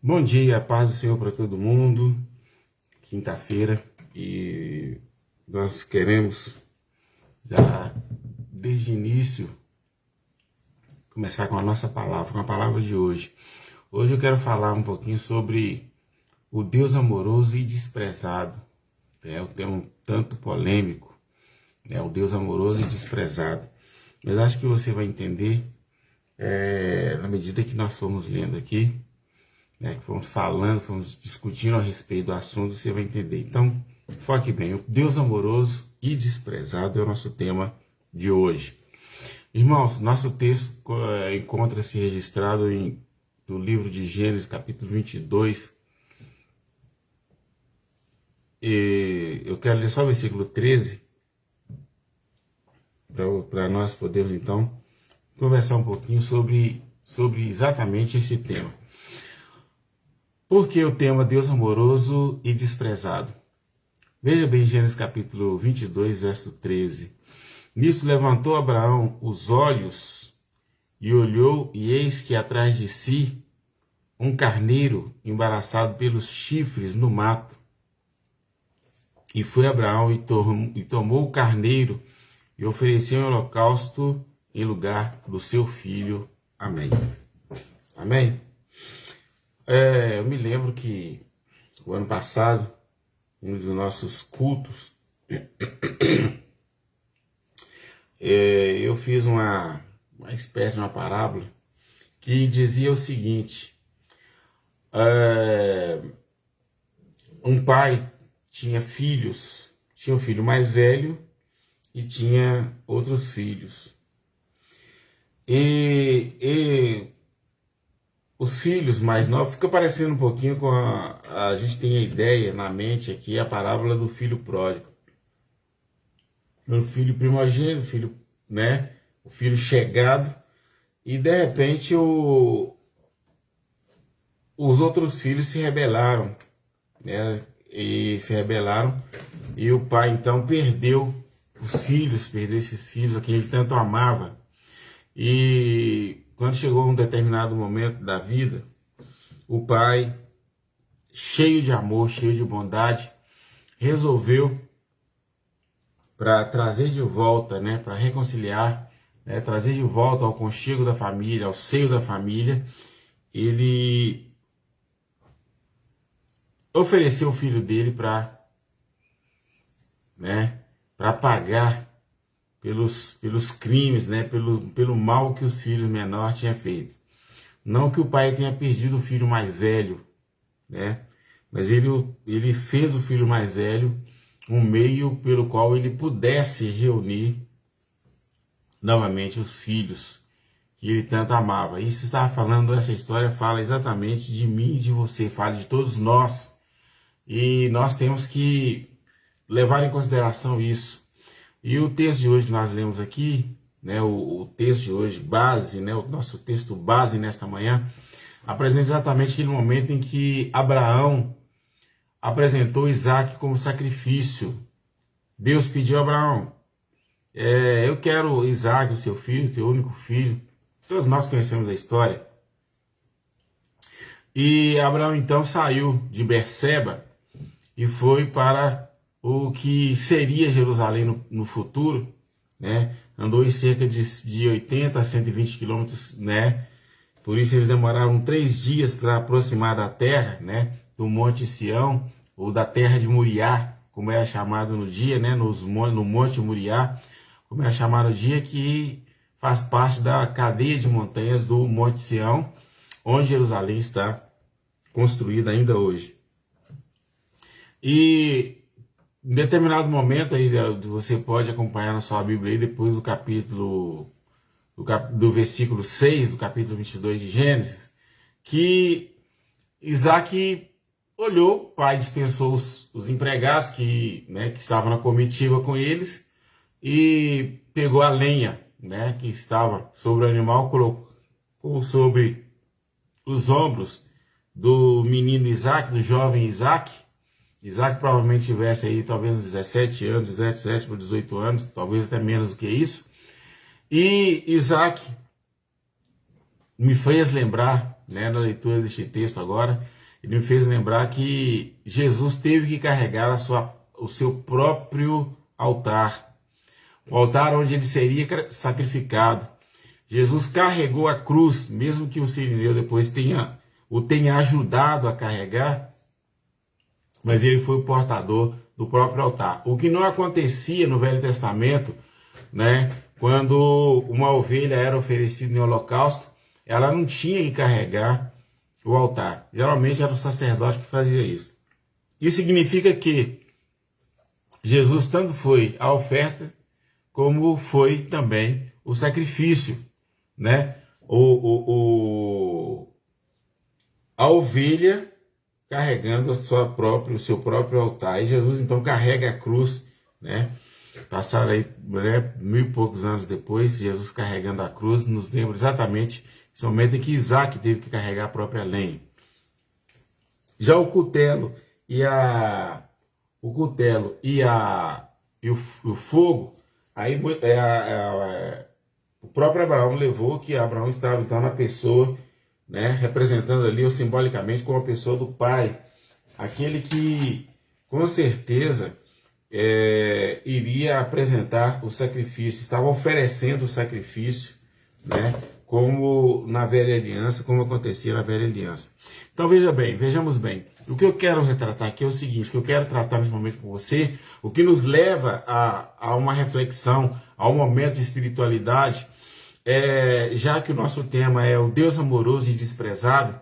Bom dia, paz do Senhor para todo mundo. Quinta-feira e nós queremos já desde o início começar com a nossa palavra, com a palavra de hoje. Hoje eu quero falar um pouquinho sobre o Deus amoroso e desprezado. É um tema um tanto polêmico, o Deus amoroso e desprezado. Mas acho que você vai entender na medida que nós formos lendo aqui, que fomos falando, fomos discutindo a respeito do assunto, você vai entender. Então, foque bem. O Deus amoroso e desprezado é o nosso tema de hoje. Irmãos, nosso texto encontra-se registrado no livro de Gênesis, capítulo 22. E eu quero ler só o versículo 13, para nós podermos, então, conversar um pouquinho sobre exatamente esse tema. Por que o tema Deus amoroso e desprezado? Veja bem Gênesis capítulo 22, verso 13. Nisso levantou Abraão os olhos e olhou, e eis que atrás de si um carneiro embaraçado pelos chifres no mato. E foi Abraão e tomou o carneiro e ofereceu em holocausto em lugar do seu filho. Amém. Amém? Eu me lembro que o ano passado, um dos nossos cultos, eu fiz uma espécie de uma parábola que dizia o seguinte: um pai tinha filhos, tinha um filho mais velho e tinha outros filhos. E os filhos mais novos, fica parecendo um pouquinho com a gente tem a ideia na mente aqui, a parábola do filho pródigo. O filho primogênito, o filho chegado, e de repente os outros filhos se rebelaram, e o pai então perdeu esses filhos a quem ele tanto amava. E quando chegou um determinado momento da vida, o pai, cheio de amor, cheio de bondade, resolveu, para trazer de volta, para reconciliar, trazer de volta ao conchego da família, ao seio da família, ele ofereceu o filho dele para pagar pelos crimes, pelo mal que os filhos menores tinham feito. Não que o pai tenha perdido o filho mais velho, mas ele fez o filho mais velho um meio pelo qual ele pudesse reunir novamente os filhos que ele tanto amava. Isso estava falando, essa história fala exatamente de mim e de você, fala de todos nós. E nós temos que levar em consideração isso. E o texto de hoje que nós lemos aqui, o texto de hoje base, o nosso texto base nesta manhã, apresenta exatamente aquele momento em que Abraão apresentou Isaac como sacrifício. Deus pediu a Abraão: eu quero Isaac, o seu filho, teu único filho. Todos nós conhecemos a história. E Abraão então saiu de Berseba e foi para o que seria Jerusalém no futuro, andou em cerca de 80 a 120 quilômetros, por isso eles demoraram 3 dias para aproximar da terra, do Monte Sião, ou da terra de Moriá, como era chamado no dia, no Monte Moriá, como era chamado no dia, que faz parte da cadeia de montanhas do Monte Sião, onde Jerusalém está construída ainda hoje. E em determinado momento, aí você pode acompanhar na sua Bíblia aí, depois do capítulo, do versículo 6, do capítulo 22 de Gênesis, que Isaac olhou, o pai dispensou os empregados que estavam na comitiva com eles, e pegou a lenha, que estava sobre o animal, colocou sobre os ombros do menino Isaac, do jovem Isaac. Isaac provavelmente tivesse aí talvez 17 anos, 17 para 18 anos, talvez até menos do que isso. E Isaac me fez lembrar, né, na leitura deste texto agora, ele me fez lembrar que Jesus teve que carregar o seu próprio altar, o altar onde ele seria sacrificado. Jesus carregou a cruz, mesmo que o sirineu depois o tenha ajudado a carregar, mas ele foi o portador do próprio altar. O que não acontecia no Velho Testamento, né, quando uma ovelha era oferecida em holocausto, ela não tinha que carregar o altar. Geralmente era o sacerdote que fazia isso. Isso significa que Jesus tanto foi a oferta, como foi também o sacrifício, né? A ovelha carregando o seu próprio altar. E Jesus então carrega a cruz, né? Passaram aí, né, 1000 e poucos anos depois, Jesus carregando a cruz, nos lembra exatamente esse momento em que Isaac teve que carregar a própria lenha. Já o cutelo e o fogo, aí o próprio Abraão levou, que Abraão estava então na pessoa, né, representando ali, ou simbolicamente, como a pessoa do pai, aquele que com certeza iria apresentar o sacrifício, estava oferecendo o sacrifício, né, como na velha aliança, como acontecia na velha aliança. Então vejamos bem, o que eu quero retratar aqui é o seguinte, que eu quero tratar nesse momento com você, o que nos leva a uma reflexão, a um momento de espiritualidade, já que o nosso tema é o Deus amoroso e desprezado,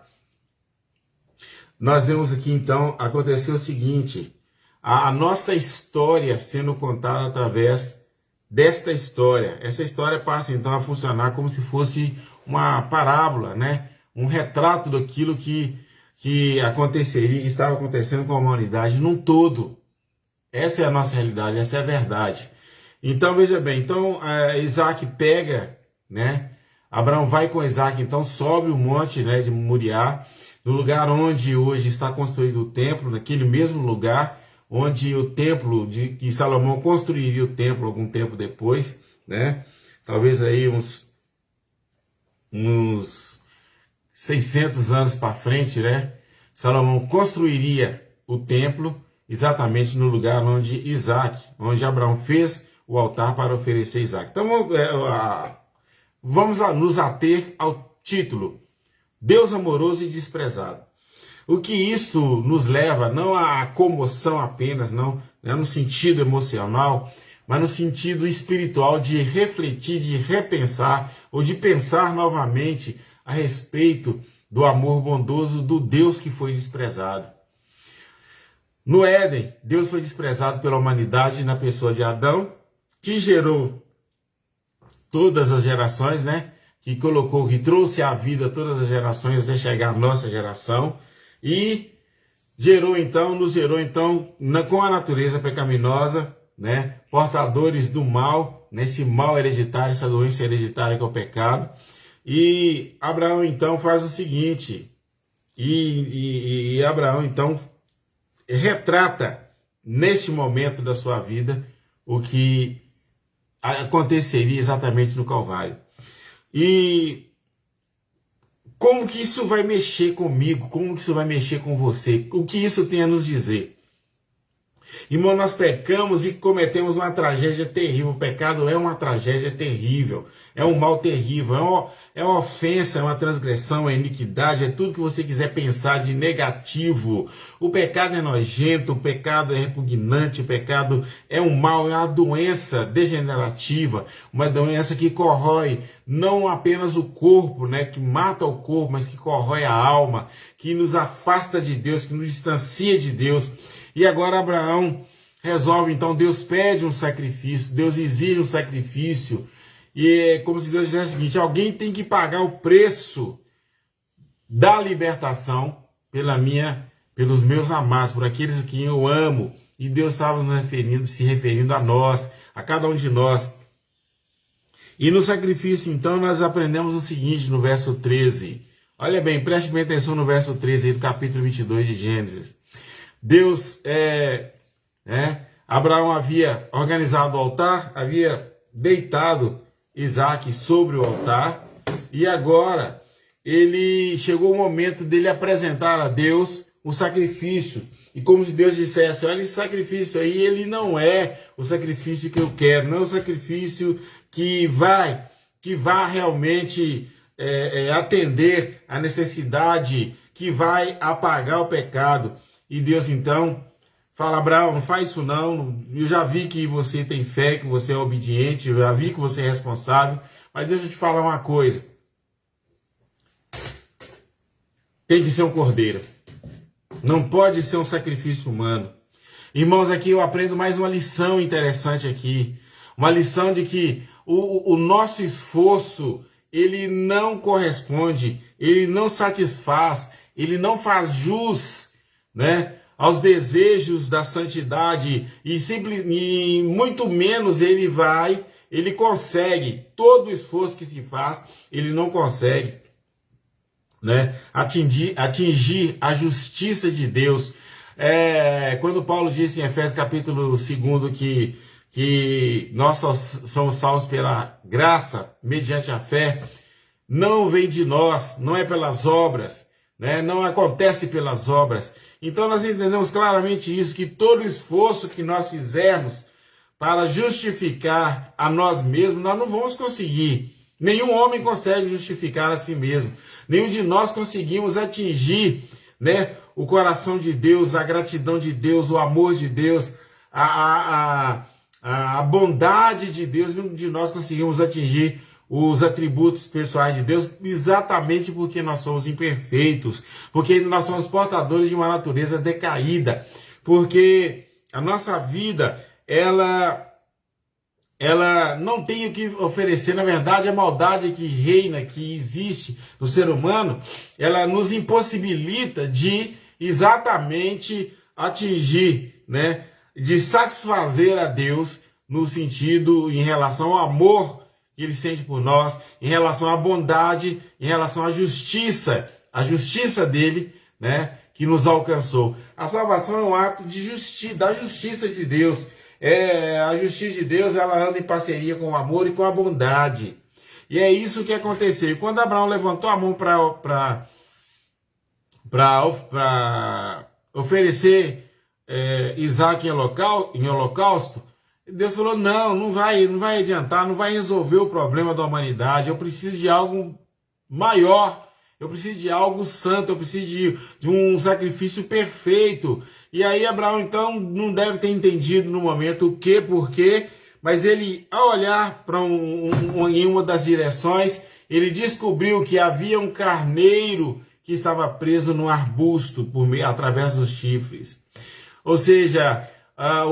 nós vemos aqui então acontecer o seguinte: a nossa história sendo contada através desta história. Essa história passa então a funcionar como se fosse uma parábola, né? Um retrato daquilo que aconteceria, estava acontecendo com a humanidade num todo. Essa é a nossa realidade, essa é a verdade. Então veja bem, então Isaac pega, né? Abraão vai com Isaac, então sobe o monte, né, de Moriá, no lugar onde hoje está construído o templo, naquele mesmo lugar onde o templo que Salomão construiria o templo algum tempo depois, né? Talvez aí uns 600 anos para frente, né? Salomão construiria o templo exatamente no lugar onde Abraão fez o altar para oferecer Isaac. Então vamos nos ater ao título: Deus amoroso e desprezado. O que isso nos leva, não à comoção apenas, não no sentido emocional, mas no sentido espiritual de refletir, de repensar ou de pensar novamente a respeito do amor bondoso do Deus que foi desprezado. No Éden, Deus foi desprezado pela humanidade na pessoa de Adão, que gerou todas as gerações, né? Que trouxe à vida todas as gerações até chegar à nossa geração. E nos gerou então com a natureza pecaminosa, né, portadores do mal, nesse mal hereditário, essa doença hereditária que é o pecado. E Abraão então faz o seguinte, e Abraão então retrata neste momento da sua vida o que aconteceria exatamente no Calvário. E como que isso vai mexer comigo? Como que isso vai mexer com você? O que isso tem a nos dizer? Irmão, nós pecamos e cometemos uma tragédia terrível. O pecado é uma tragédia terrível. É um mal terrível. É uma ofensa, é uma transgressão, é iniquidade. É tudo que você quiser pensar de negativo. O pecado é nojento, o pecado é repugnante, o pecado é um mal, é uma doença degenerativa. Uma doença que corrói não apenas o corpo, né, que mata o corpo, mas que corrói a alma, que nos afasta de Deus, que nos distancia de Deus. E agora Abraão resolve, então Deus pede um sacrifício, Deus exige um sacrifício, e é como se Deus dissesse o seguinte: alguém tem que pagar o preço da libertação pelos meus amados, por aqueles a quem eu amo. E Deus estava se referindo a nós, a cada um de nós. E no sacrifício, então, nós aprendemos o seguinte no verso 13. Olha bem, preste bem atenção no verso 13 aí do capítulo 22 de Gênesis. Abraão havia organizado o altar, havia deitado Isaac sobre o altar, e agora ele chegou o momento dele apresentar a Deus o sacrifício. E como se Deus dissesse, olha, esse sacrifício aí, ele não é o sacrifício que eu quero, não é o sacrifício que vai realmente atender a necessidade, que vai apagar o pecado. E Deus então fala, Abraão, não faz isso não, eu já vi que você tem fé, que você é obediente, eu já vi que você é responsável, mas deixa eu te falar uma coisa. Tem que ser um cordeiro. Não pode ser um sacrifício humano. Irmãos, aqui eu aprendo mais uma lição interessante aqui. Uma lição de que o nosso esforço, ele não corresponde, ele não satisfaz, ele não faz jus, né, aos desejos da santidade e muito menos ele consegue. Todo o esforço que se faz, ele não consegue, né, atingir a justiça de Deus. Quando Paulo disse em Efésios capítulo 2 que nós somos salvos pela graça, mediante a fé, não vem de nós, não é pelas obras, né, não acontece pelas obras. Então nós entendemos claramente isso, que todo esforço que nós fizermos para justificar a nós mesmos, nós não vamos conseguir. Nenhum homem consegue justificar a si mesmo. Nenhum de nós conseguimos atingir, né, o coração de Deus, a gratidão de Deus, o amor de Deus, a bondade de Deus. Nenhum de nós conseguimos atingir os atributos pessoais de Deus, exatamente porque nós somos imperfeitos, porque nós somos portadores de uma natureza decaída, porque a nossa vida, ela não tem o que oferecer. Na verdade, a maldade que reina, que existe no ser humano, ela nos impossibilita de exatamente atingir, né, de satisfazer a Deus no sentido, em relação ao amor que ele sente por nós, em relação à bondade, em relação à justiça, a justiça dele, né, que nos alcançou. A salvação é um ato da justiça de Deus. A justiça de Deus, ela anda em parceria com o amor e com a bondade. E é isso que aconteceu. E quando Abraão levantou a mão para oferecer Isaac em holocausto, Deus falou, não vai adiantar, não vai resolver o problema da humanidade. Eu preciso de algo maior, eu preciso de algo santo, eu preciso de um sacrifício perfeito. E aí Abraão, então, não deve ter entendido no momento o que, porquê, mas ele, ao olhar em uma das direções, ele descobriu que havia um carneiro que estava preso no arbusto através dos chifres. Ou seja,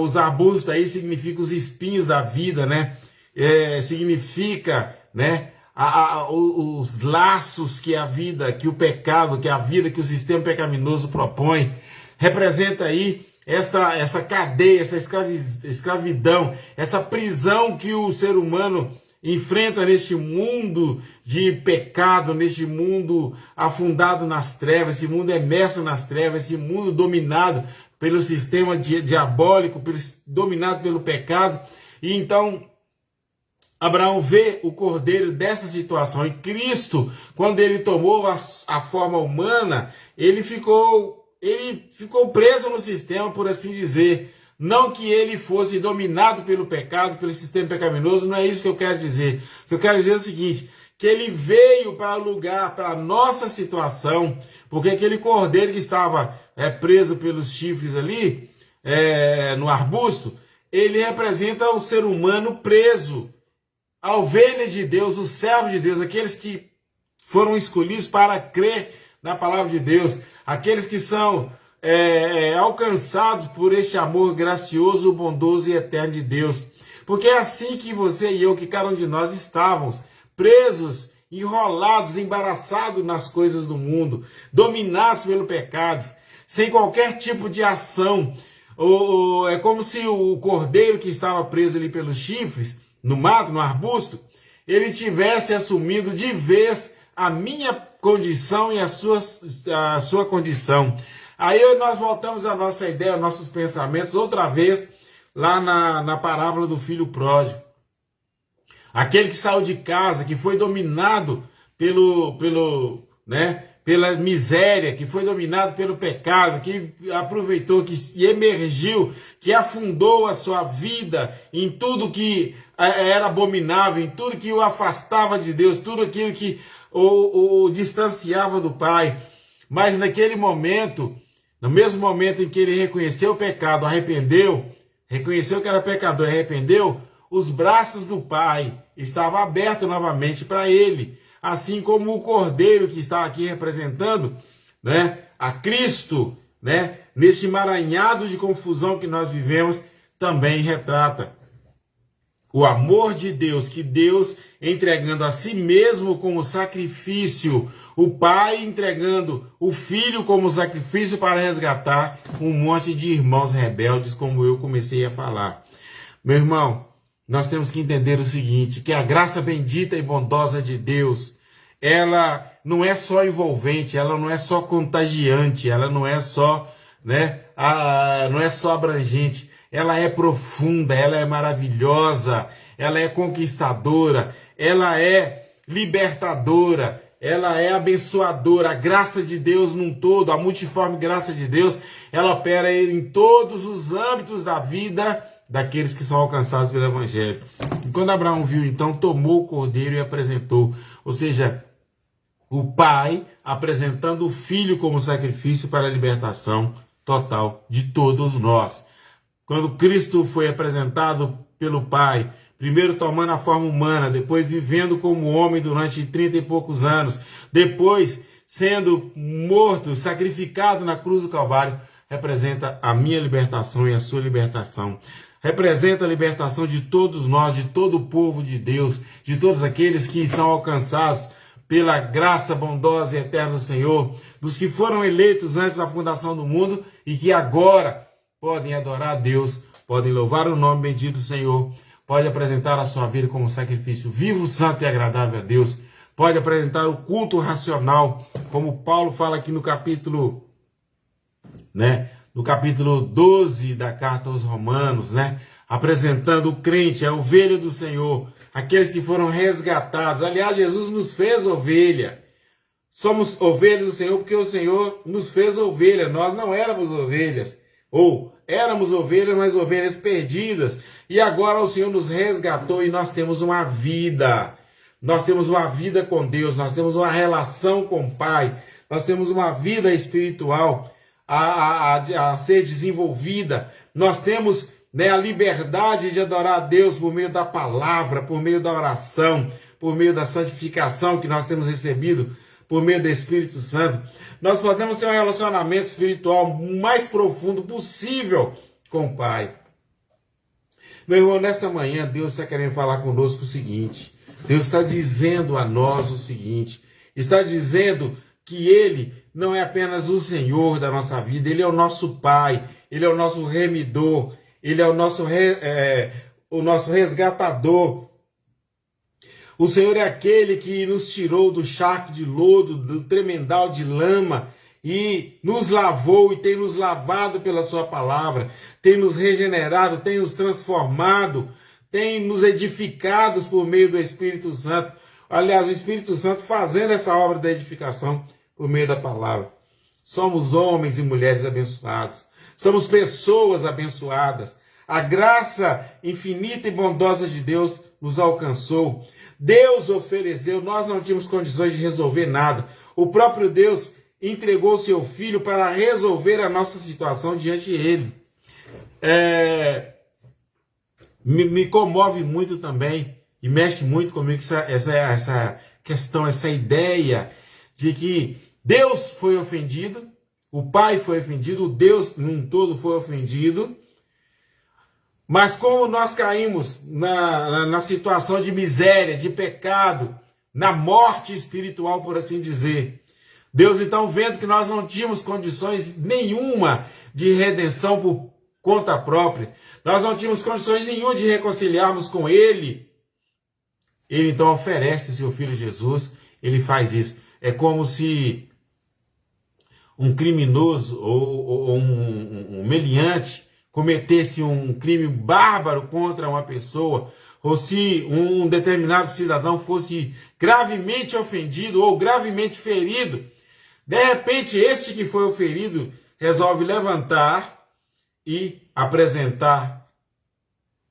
os arbustos aí significam os espinhos da vida, né? Significa, né, os laços que a vida, que o pecado, que a vida, que o sistema pecaminoso propõe. Representa aí essa cadeia, essa escravidão, essa prisão que o ser humano enfrenta neste mundo de pecado, neste mundo afundado nas trevas, esse mundo imerso nas trevas, esse mundo dominado pelo sistema diabólico, dominado pelo pecado. E então Abraão vê o cordeiro dessa situação. E Cristo, quando ele tomou a forma humana, ele ficou preso no sistema, por assim dizer. Não que ele fosse dominado pelo pecado, pelo sistema pecaminoso, não é isso que eu quero dizer. O que eu quero dizer é o seguinte, que ele veio para o lugar, para a nossa situação, porque aquele cordeiro que estava preso pelos chifres ali, no arbusto, ele representa o ser humano preso, a ovelha de Deus, o servo de Deus, aqueles que foram escolhidos para crer na palavra de Deus, aqueles que são alcançados por este amor gracioso, bondoso e eterno de Deus. Porque é assim que você e eu, que cada um de nós estávamos, presos, enrolados, embaraçados nas coisas do mundo, dominados pelo pecado, sem qualquer tipo de ação. É como se o cordeiro que estava preso ali pelos chifres, no mato, no arbusto, ele tivesse assumido de vez a minha condição e a sua condição. Aí nós voltamos à nossa ideia, aos nossos pensamentos, outra vez, lá na parábola do filho pródigo. Aquele que saiu de casa, que foi dominado né? Pela miséria, que foi dominado pelo pecado, que aproveitou, que emergiu, que afundou a sua vida em tudo que era abominável, em tudo que o afastava de Deus, tudo aquilo que o distanciava do Pai. Mas naquele momento, no mesmo momento em que ele reconheceu o pecado, arrependeu, reconheceu que era pecador e arrependeu, os braços do Pai estavam abertos novamente para ele. Assim como o Cordeiro que está aqui representando, né, a Cristo, né, neste emaranhado de confusão que nós vivemos, também retrata o amor de Deus, que Deus entregando a si mesmo como sacrifício, o Pai entregando o Filho como sacrifício para resgatar um monte de irmãos rebeldes, como eu comecei a falar. Meu irmão, nós temos que entender o seguinte, que a graça bendita e bondosa de Deus, ela não é só envolvente, ela não é só contagiante, ela não é só, né, não é só abrangente, ela é profunda, ela é maravilhosa, ela é conquistadora, ela é libertadora, ela é abençoadora. A graça de Deus num todo, a multiforme graça de Deus, ela opera em todos os âmbitos da vida daqueles que são alcançados pelo Evangelho. E quando Abraão viu, então, tomou o cordeiro e apresentou. Ou seja, o Pai apresentando o Filho como sacrifício para a libertação total de todos nós. Quando Cristo foi apresentado pelo Pai, primeiro tomando a forma humana, depois vivendo como homem durante 30 e poucos anos, depois sendo morto, sacrificado na cruz do Calvário, representa a minha libertação e a sua libertação. Representa a libertação de todos nós, de todo o povo de Deus, de todos aqueles que são alcançados pela graça bondosa e eterna do Senhor, dos que foram eleitos antes da fundação do mundo e que agora podem adorar a Deus, podem louvar o nome bendito do Senhor, pode apresentar a sua vida como sacrifício vivo, santo e agradável a Deus, pode apresentar o culto racional, como Paulo fala aqui no capítulo, né, no capítulo 12 da carta aos Romanos, né, apresentando o crente, a ovelha do Senhor, aqueles que foram resgatados. Aliás, Jesus nos fez ovelha. Somos ovelhas do Senhor porque o Senhor nos fez ovelha. Nós não éramos ovelhas. Ou éramos ovelhas, mas ovelhas perdidas. E agora o Senhor nos resgatou e nós temos uma vida. Nós temos uma vida com Deus. Nós temos uma relação com o Pai. Nós temos uma vida espiritual a ser desenvolvida. Nós temos, né, a liberdade de adorar a Deus por meio da palavra, por meio da oração, por meio da santificação que nós temos recebido, por meio do Espírito Santo. Nós podemos ter um relacionamento espiritual mais profundo possível com o Pai. Meu irmão, nesta manhã, Deus está querendo falar conosco o seguinte. Deus está dizendo a nós o seguinte. Está dizendo que Ele não é apenas o Senhor da nossa vida. Ele é o nosso Pai. Ele é o nosso remidor. Ele é o nosso resgatador. O Senhor é aquele que nos tirou do charco de lodo, do tremendal de lama, e nos lavou e tem nos lavado pela sua palavra, tem nos regenerado, tem nos transformado, tem nos edificados por meio do Espírito Santo. Aliás, o Espírito Santo fazendo essa obra da edificação por meio da palavra. Somos homens e mulheres abençoados. Somos pessoas abençoadas. A graça infinita e bondosa de Deus nos alcançou. Deus ofereceu, nós não tínhamos condições de resolver nada. O próprio Deus entregou o seu Filho para resolver a nossa situação diante dele. Me comove muito também e mexe muito comigo essa questão, essa ideia de que Deus foi ofendido, o Pai foi ofendido, o Deus num todo foi ofendido, mas como nós caímos na situação de miséria, de pecado, na morte espiritual, por assim dizer, Deus então vendo que nós não tínhamos condições nenhuma de redenção por conta própria, nós não tínhamos condições nenhuma de reconciliarmos com Ele, Ele então oferece o seu Filho Jesus, Ele faz isso. É como se um criminoso ou um meliante cometesse um crime bárbaro contra uma pessoa, ou se um determinado cidadão fosse gravemente ofendido ou gravemente ferido, de repente este que foi o ferido resolve levantar e apresentar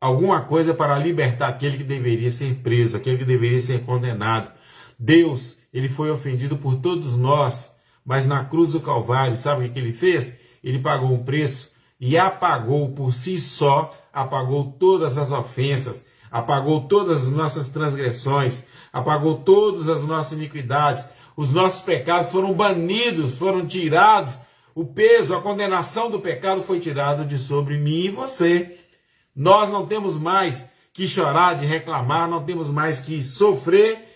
alguma coisa para libertar aquele que deveria ser preso, aquele que deveria ser condenado. Deus, ele foi ofendido por todos nós, mas na cruz do Calvário, sabe o que ele fez? Ele pagou um preço e apagou por si só, apagou todas as ofensas, apagou todas as nossas transgressões, apagou todas as nossas iniquidades. Os nossos pecados foram banidos, foram tirados. O peso, a condenação do pecado foi tirado de sobre mim e você. Nós não temos mais que chorar, de reclamar, não temos mais que sofrer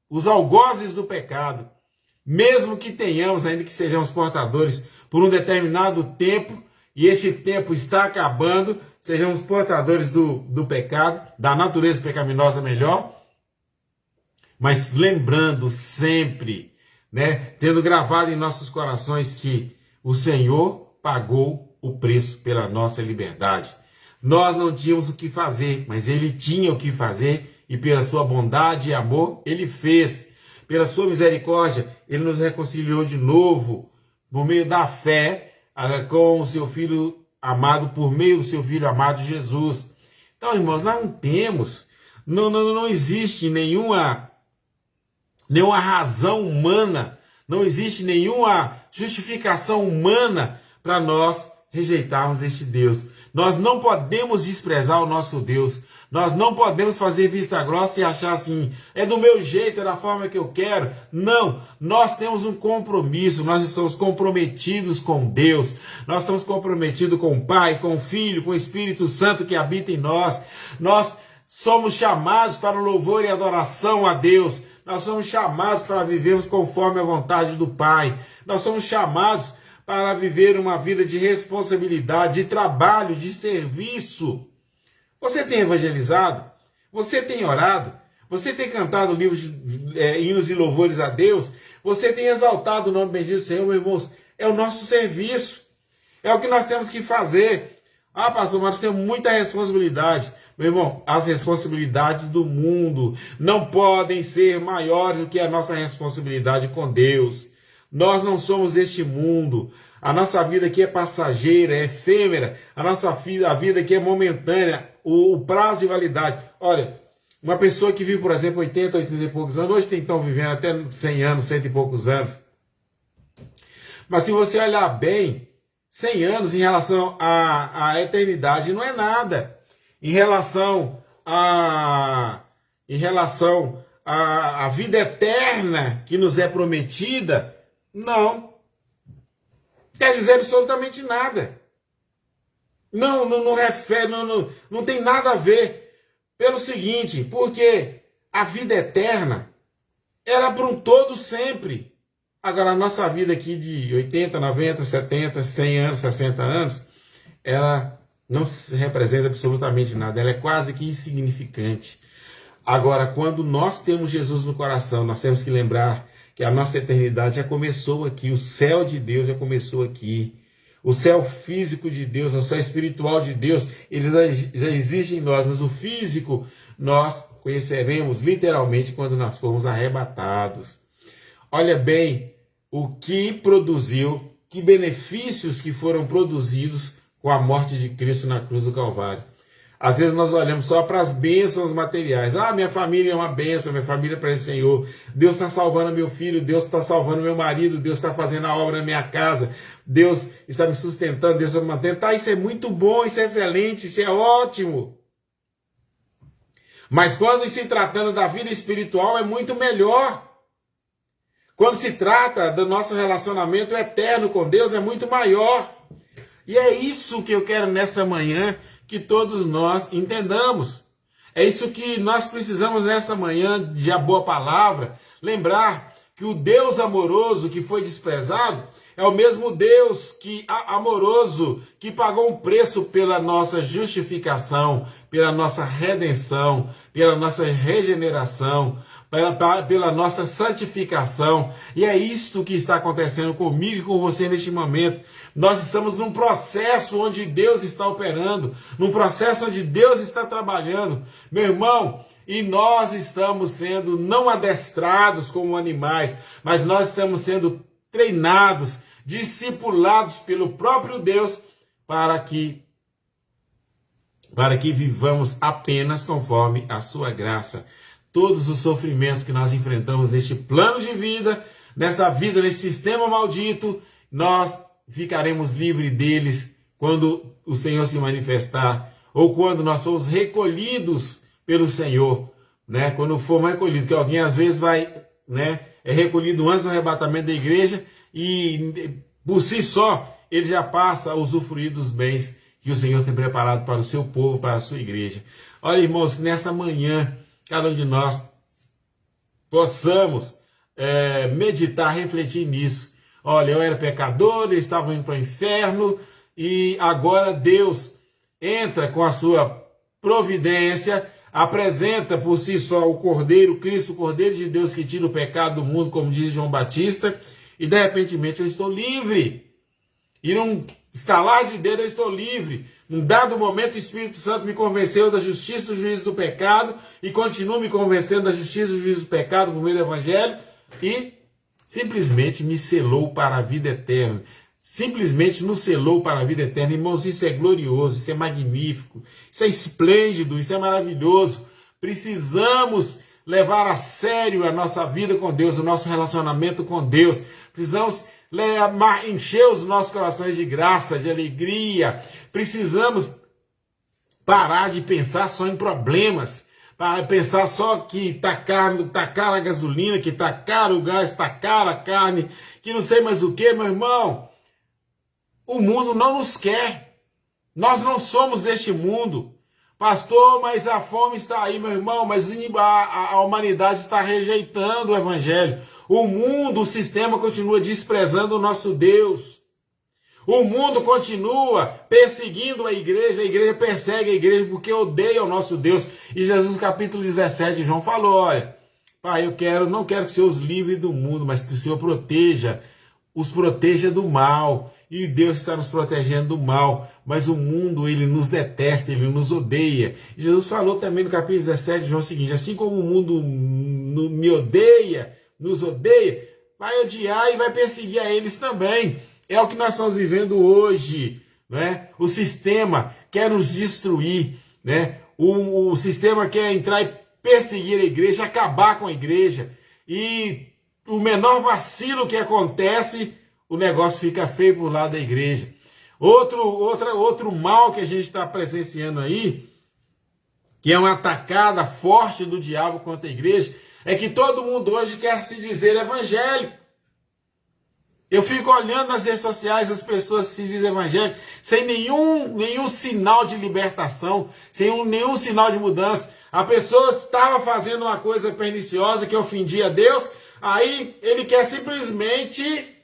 os algozes do pecado. Mesmo que tenhamos, ainda que sejamos portadores por um determinado tempo, e este tempo está acabando, sejamos portadores do pecado, da natureza pecaminosa melhor, mas lembrando sempre, né, tendo gravado em nossos corações que o Senhor pagou o preço pela nossa liberdade. Nós não tínhamos o que fazer, mas Ele tinha o que fazer, e pela sua bondade e amor, Ele fez. Pela sua misericórdia, Ele nos reconciliou de novo, por meio da fé, com o seu Filho amado, por meio do seu Filho amado Jesus. Então, irmãos, nós não temos, não existe nenhuma razão humana, não existe nenhuma justificação humana para nós rejeitarmos este Deus. Nós não podemos desprezar o nosso Deus. Nós não podemos fazer vista grossa e achar assim, é do meu jeito, é da forma que eu quero. Não, nós temos um compromisso, nós estamos comprometidos com Deus. Nós estamos comprometidos com o Pai, com o Filho, com o Espírito Santo que habita em nós. Nós somos chamados para o louvor e adoração a Deus. Nós somos chamados para vivermos conforme a vontade do Pai. Nós somos chamados para viver uma vida de responsabilidade, de trabalho, de serviço. Você tem evangelizado? Você tem orado? Você tem cantado hinos de louvores a Deus? Você tem exaltado o nome bendito do Senhor, meus irmãos? É o nosso serviço. É o que nós temos que fazer. Ah, pastor, mas nós temos muita responsabilidade. Meu irmão, as responsabilidades do mundo não podem ser maiores do que a nossa responsabilidade com Deus. Nós não somos deste mundo. A nossa vida aqui é passageira, é efêmera. A vida aqui é momentânea. O prazo de validade. Olha, uma pessoa que vive, por exemplo, 80 e poucos anos, hoje tem estão vivendo até 100 anos, 100 e poucos anos. Mas se você olhar bem, 100 anos em relação à eternidade não é nada. Em relação à vida eterna que nos é prometida, não. Quer dizer absolutamente nada. Não refere, não tem nada a ver. Pelo seguinte, porque a vida eterna era para um todo sempre. Agora, a nossa vida aqui de 80, 90, 70, 100 anos, 60 anos, ela não se representa absolutamente nada. Ela é quase que insignificante. Agora, quando nós temos Jesus no coração, nós temos que lembrar que a nossa eternidade já começou aqui. O céu de Deus já começou aqui. O céu físico de Deus, o céu espiritual de Deus, ele já existe em nós, mas o físico nós conheceremos literalmente quando nós formos arrebatados. Olha bem o que produziu, que benefícios que foram produzidos com a morte de Cristo na cruz do Calvário. Às vezes nós olhamos só para as bênçãos materiais. Ah, minha família é uma bênção, minha família é para o Senhor. Deus está salvando meu filho, Deus está salvando meu marido, Deus está fazendo a obra na minha casa, Deus está me sustentando, Deus está me mantendo. Tá, isso é muito bom, isso é excelente, isso é ótimo. Mas quando se tratando da vida espiritual é muito melhor. Quando se trata do nosso relacionamento eterno com Deus é muito maior. E é isso que eu quero nesta manhã que todos nós entendamos. É isso que nós precisamos nesta manhã de a boa palavra, lembrar que o Deus amoroso que foi desprezado é o mesmo Deus amoroso que pagou um preço pela nossa justificação, pela nossa redenção, pela nossa regeneração, pela nossa santificação. E é isto que está acontecendo comigo e com você neste momento. Nós estamos num processo onde Deus está operando, num processo onde Deus está trabalhando. Meu irmão, e nós estamos sendo não adestrados como animais, mas nós estamos sendo treinados, discipulados pelo próprio Deus para que vivamos apenas conforme a sua graça. Todos os sofrimentos que nós enfrentamos neste plano de vida, nessa vida, nesse sistema maldito, nós ficaremos livres deles quando o Senhor se manifestar, ou quando nós formos recolhidos pelo Senhor, né? Quando formos recolhidos, que alguém às vezes vai, né? É recolhido antes do arrebatamento da igreja e por si só ele já passa a usufruir dos bens que o Senhor tem preparado para o seu povo, para a sua igreja. Olha, irmãos, que nessa manhã, cada um de nós possamos meditar, refletir nisso. Olha, eu era pecador, eu estava indo para o inferno, e agora Deus entra com a sua providência, apresenta por si só o Cordeiro, Cristo, o Cordeiro de Deus que tira o pecado do mundo, como diz João Batista, e de repente eu estou livre. E num estalar de dedo eu estou livre. Num dado momento o Espírito Santo me convenceu da justiça, do juízo do pecado, e continua me convencendo da justiça, do juízo do pecado por meio do Evangelho, e simplesmente me selou para a vida eterna. Simplesmente nos selou para a vida eterna. Irmãos, isso é glorioso, isso é magnífico, isso é esplêndido, isso é maravilhoso. Precisamos levar a sério a nossa vida com Deus, o nosso relacionamento com Deus. Precisamos encher os nossos corações de graça, de alegria. Precisamos parar de pensar só em problemas, para pensar só que tá caro a gasolina, que tá caro o gás, tá cara a carne, que não sei mais o que, meu irmão. O mundo não nos quer. Nós não somos deste mundo. Pastor, mas a fome está aí, meu irmão, mas a humanidade está rejeitando o Evangelho. O mundo, o sistema continua desprezando o nosso Deus. O mundo continua perseguindo a igreja persegue a igreja porque odeia o nosso Deus. E Jesus, no capítulo 17, João falou, olha, Pai, não quero que o Senhor os livre do mundo, mas que o Senhor os proteja do mal. E Deus está nos protegendo do mal, mas o mundo, ele nos detesta, ele nos odeia. E Jesus falou também no capítulo 17, João, o seguinte, assim como o mundo me odeia, nos odeia, vai odiar e vai perseguir a eles também. É o que nós estamos vivendo hoje, né? O sistema quer nos destruir, né? O sistema quer entrar e perseguir a igreja, acabar com a igreja. E o menor vacilo que acontece, o negócio fica feio por lado da igreja. Outro mal que a gente está presenciando aí, que é uma atacada forte do diabo contra a igreja, é que todo mundo hoje quer se dizer evangélico. Eu fico olhando nas redes sociais as pessoas se dizem evangélicas sem nenhum sinal de libertação, sem nenhum sinal de mudança. A pessoa estava fazendo uma coisa perniciosa que ofendia a Deus, aí ele quer simplesmente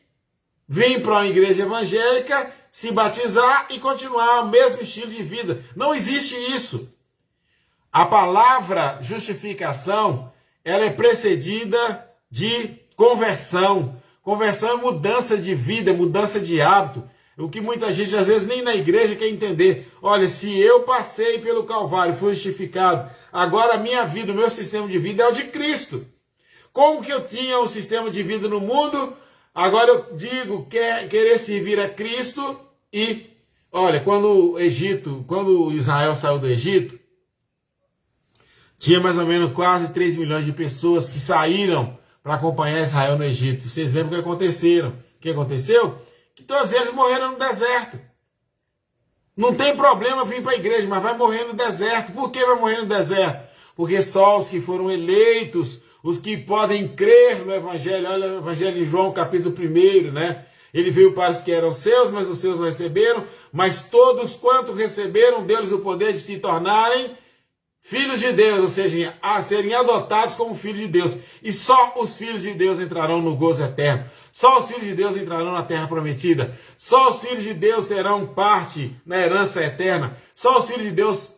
vir para uma igreja evangélica, se batizar e continuar o mesmo estilo de vida. Não existe isso. A palavra justificação, ela é precedida de conversão. Conversão é mudança de vida, mudança de hábito. O que muita gente, às vezes, nem na igreja quer entender. Olha, se eu passei pelo Calvário, fui justificado, agora a minha vida, o meu sistema de vida é o de Cristo. Como que eu tinha um sistema de vida no mundo? Agora eu digo, querer servir a Cristo e, olha, quando Israel saiu do Egito, tinha mais ou menos quase 3 milhões de pessoas que saíram para acompanhar Israel no Egito. Vocês lembram o que aconteceram? O que aconteceu? Que todos eles morreram no deserto. Não tem problema vir para a igreja, mas vai morrer no deserto. Por que vai morrer no deserto? Porque só os que foram eleitos, os que podem crer no Evangelho, olha o Evangelho de João, capítulo 1, né? Ele veio para os que eram seus, mas os seus não receberam, mas todos quanto receberam, deu-lhes o poder de se tornarem filhos de Deus, ou seja, a serem adotados como filhos de Deus. E só os filhos de Deus entrarão no gozo eterno. Só os filhos de Deus entrarão na terra prometida. Só os filhos de Deus terão parte na herança eterna. Só os filhos de Deus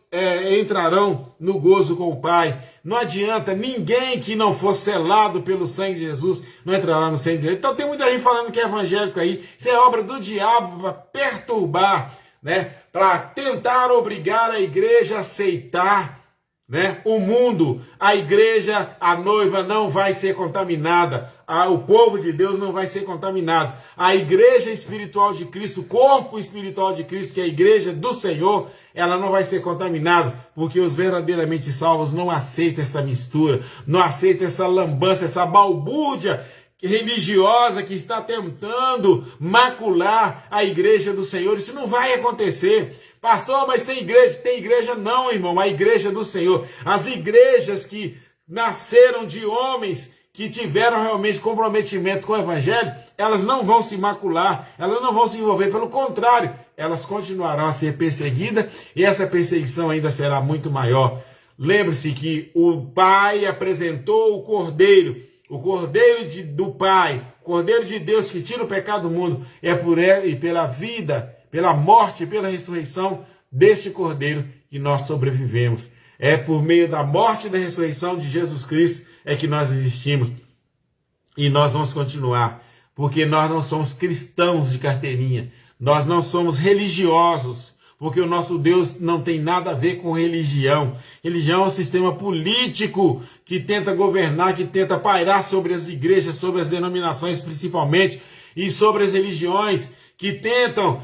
entrarão no gozo com o Pai, Não adianta, ninguém que não for selado pelo sangue de Jesus não entrará no sangue de Jesus. Então tem muita gente falando que é evangélico aí, isso é obra do diabo para perturbar, né? Para tentar obrigar a igreja a aceitar, né? O mundo, a igreja, a noiva não vai ser contaminada, o povo de Deus não vai ser contaminado. A igreja espiritual de Cristo, o corpo espiritual de Cristo, que é a igreja do Senhor, ela não vai ser contaminada, porque os verdadeiramente salvos não aceitam essa mistura, não aceitam essa lambança, essa balbúrdia religiosa que está tentando macular a igreja do Senhor. Isso não vai acontecer. Pastor, mas tem igreja? Tem igreja não, irmão, a igreja do Senhor. As igrejas que nasceram de homens que tiveram realmente comprometimento com o evangelho, elas não vão se macular, elas não vão se envolver, pelo contrário, elas continuarão a ser perseguidas e essa perseguição ainda será muito maior. Lembre-se que o Pai apresentou o Cordeiro do Pai, o Cordeiro de Deus que tira o pecado do mundo, é por ele e pela vida, pela morte e pela ressurreição deste Cordeiro que nós sobrevivemos. É por meio da morte e da ressurreição de Jesus Cristo é que nós existimos. E nós vamos continuar, porque nós não somos cristãos de carteirinha, nós não somos religiosos, porque o nosso Deus não tem nada a ver com religião. Religião é um sistema político que tenta governar, que tenta pairar sobre as igrejas, sobre as denominações principalmente, e sobre as religiões, que tentam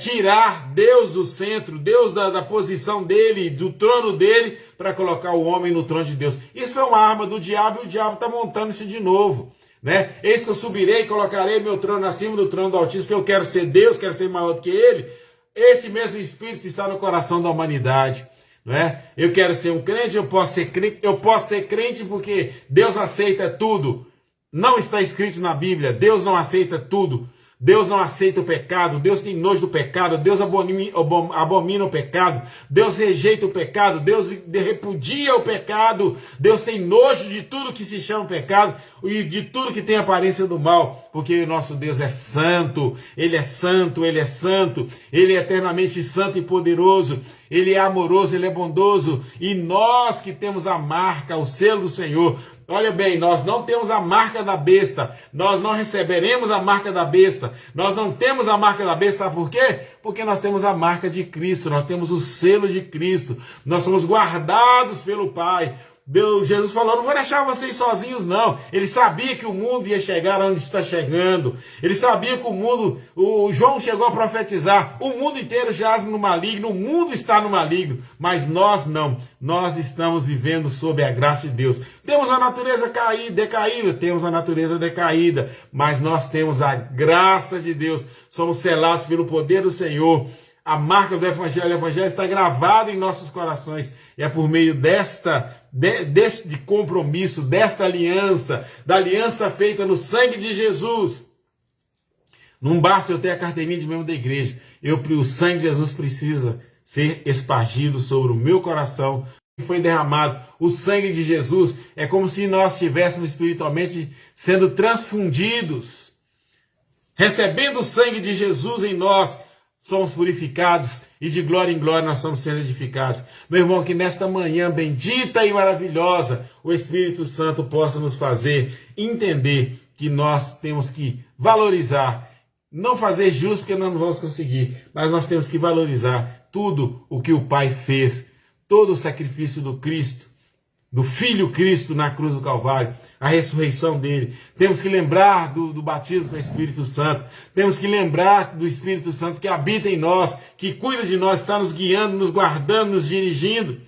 tirar Deus do centro, Deus da posição dele, do trono dele, para colocar o homem no trono de Deus. Isso foi uma arma do diabo e o diabo está montando isso de novo, né? Eis que eu subirei e colocarei meu trono acima do trono do Altíssimo, porque eu quero ser Deus, quero ser maior do que ele. Esse mesmo espírito está no coração da humanidade, não é? Eu quero ser um crente, eu posso ser crente porque Deus aceita tudo. Não está escrito na Bíblia, Deus não aceita tudo. Deus não aceita o pecado, Deus tem nojo do pecado, Deus abomina o pecado, Deus rejeita o pecado, Deus repudia o pecado, Deus tem nojo de tudo que se chama pecado e de tudo que tem aparência do mal, porque o nosso Deus é santo, Ele é santo, Ele é santo, Ele é eternamente santo e poderoso, Ele é amoroso, Ele é bondoso, e nós que temos a marca, o selo do Senhor, olha bem, nós não temos a marca da besta, nós não receberemos a marca da besta, nós não temos a marca da besta, sabe por quê? Porque nós temos a marca de Cristo, nós temos o selo de Cristo, nós somos guardados pelo Pai. Jesus falou, não vou deixar vocês sozinhos não. Ele sabia que o mundo ia chegar onde está chegando, ele sabia que o João chegou a profetizar, o mundo inteiro jaz no maligno, o mundo está no maligno, mas nós não, nós estamos vivendo sob a graça de Deus. Temos a natureza decaída, temos a natureza decaída, mas nós temos a graça de Deus, somos selados pelo poder do Senhor. A marca do Evangelho, o Evangelho está gravado em nossos corações, e é por meio deste compromisso, desta aliança, da aliança feita no sangue de Jesus. Não basta eu ter a carteirinha de membro da igreja, o sangue de Jesus precisa ser espargido sobre o meu coração, que foi derramado. O sangue de Jesus é como se nós estivéssemos espiritualmente sendo transfundidos, recebendo o sangue de Jesus em nós, somos purificados e de glória em glória nós somos sendo edificados. Meu irmão, que nesta manhã bendita e maravilhosa o Espírito Santo possa nos fazer entender que nós temos que valorizar, não fazer justo porque nós não vamos conseguir, mas nós temos que valorizar tudo o que o Pai fez, todo o sacrifício do Cristo, do Filho Cristo na cruz do Calvário, a ressurreição dele. Temos que lembrar do batismo com o Espírito Santo. Temos que lembrar do Espírito Santo que habita em nós, que cuida de nós, está nos guiando, nos guardando, nos dirigindo,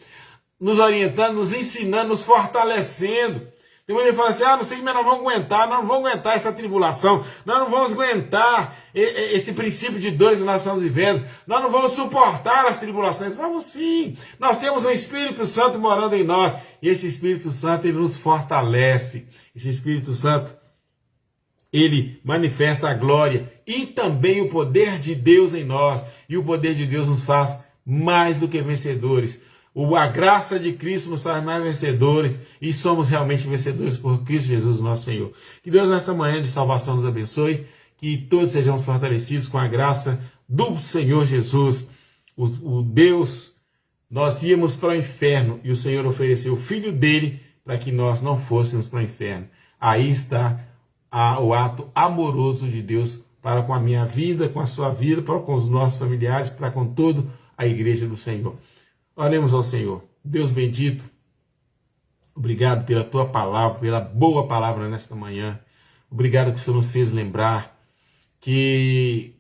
nos orientando, nos ensinando, nos fortalecendo. Tem mulher que fala assim, não sei como nós vamos aguentar, nós não vamos aguentar essa tribulação, nós não vamos aguentar esse princípio de dores que nós estamos vivendo, nós não vamos suportar as tribulações. Vamos sim, nós temos um Espírito Santo morando em nós, e esse Espírito Santo, ele nos fortalece, esse Espírito Santo, ele manifesta a glória e também o poder de Deus em nós, e o poder de Deus nos faz mais do que vencedores. A graça de Cristo nos faz mais vencedores e somos realmente vencedores por Cristo Jesus, nosso Senhor. Que Deus nessa manhã de salvação nos abençoe, que todos sejamos fortalecidos com a graça do Senhor Jesus, o Deus Nós íamos para o inferno e o Senhor ofereceu o Filho dele para que nós não fôssemos para o inferno. Aí está o ato amoroso de Deus para com a minha vida, com a sua vida, para com os nossos familiares, para com toda a igreja do Senhor. Oremos ao Senhor. Deus bendito, obrigado pela tua palavra, pela boa palavra nesta manhã. Obrigado que o Senhor nos fez lembrar que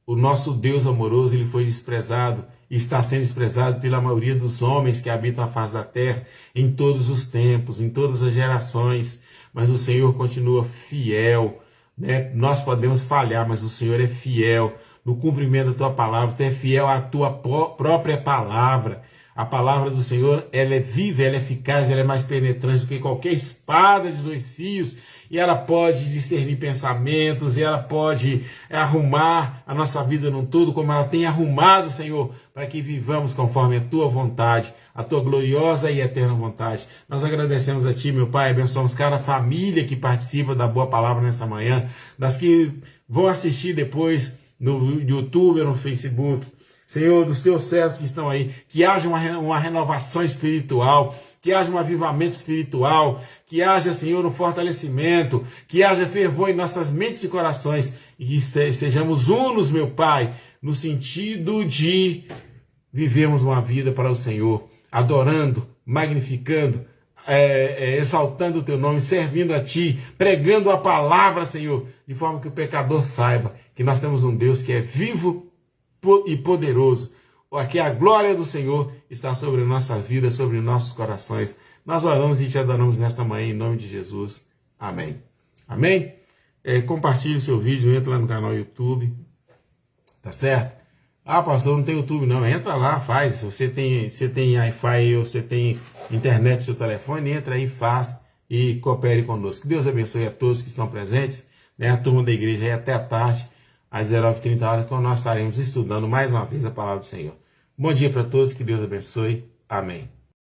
o nosso Deus amoroso, ele foi desprezado e está sendo desprezado pela maioria dos homens que habitam a face da terra em todos os tempos, em todas as gerações. Mas o Senhor continua fiel, né? Nós podemos falhar, mas o Senhor é fiel no cumprimento da tua palavra. Tu é fiel à tua própria palavra. A palavra do Senhor, ela é viva, ela é eficaz, ela é mais penetrante do que qualquer espada de 2 fios, e ela pode discernir pensamentos, e ela pode arrumar a nossa vida num todo, como ela tem arrumado, Senhor, para que vivamos conforme a tua vontade, a tua gloriosa e eterna vontade. Nós agradecemos a ti, meu Pai, abençoamos cada família que participa da boa palavra nessa manhã, das que vão assistir depois no YouTube ou no Facebook. Senhor, dos teus servos que estão aí, que haja uma renovação espiritual, que haja um avivamento espiritual, que haja, Senhor, um fortalecimento, que haja fervor em nossas mentes e corações, e que sejamos unos, meu Pai, no sentido de vivermos uma vida para o Senhor, adorando, magnificando, exaltando o teu nome, servindo a ti, pregando a palavra, Senhor, de forma que o pecador saiba que nós temos um Deus que é vivo e poderoso, aqui a glória do Senhor está sobre nossas vidas, sobre nossos corações. Nós oramos e te adoramos nesta manhã, em nome de Jesus. Amém. Amém? Compartilhe o seu vídeo, entra lá no canal YouTube, tá certo? Ah, pastor, não tem YouTube não, entra lá, faz. Se você tem Wi-Fi ou você tem internet no seu telefone, entra aí, faz e coopere conosco. Que Deus abençoe a todos que estão presentes, né? A turma da igreja aí até a tarde, às 19h30, quando nós estaremos estudando mais uma vez a palavra do Senhor. Bom dia para todos, que Deus abençoe. Amém.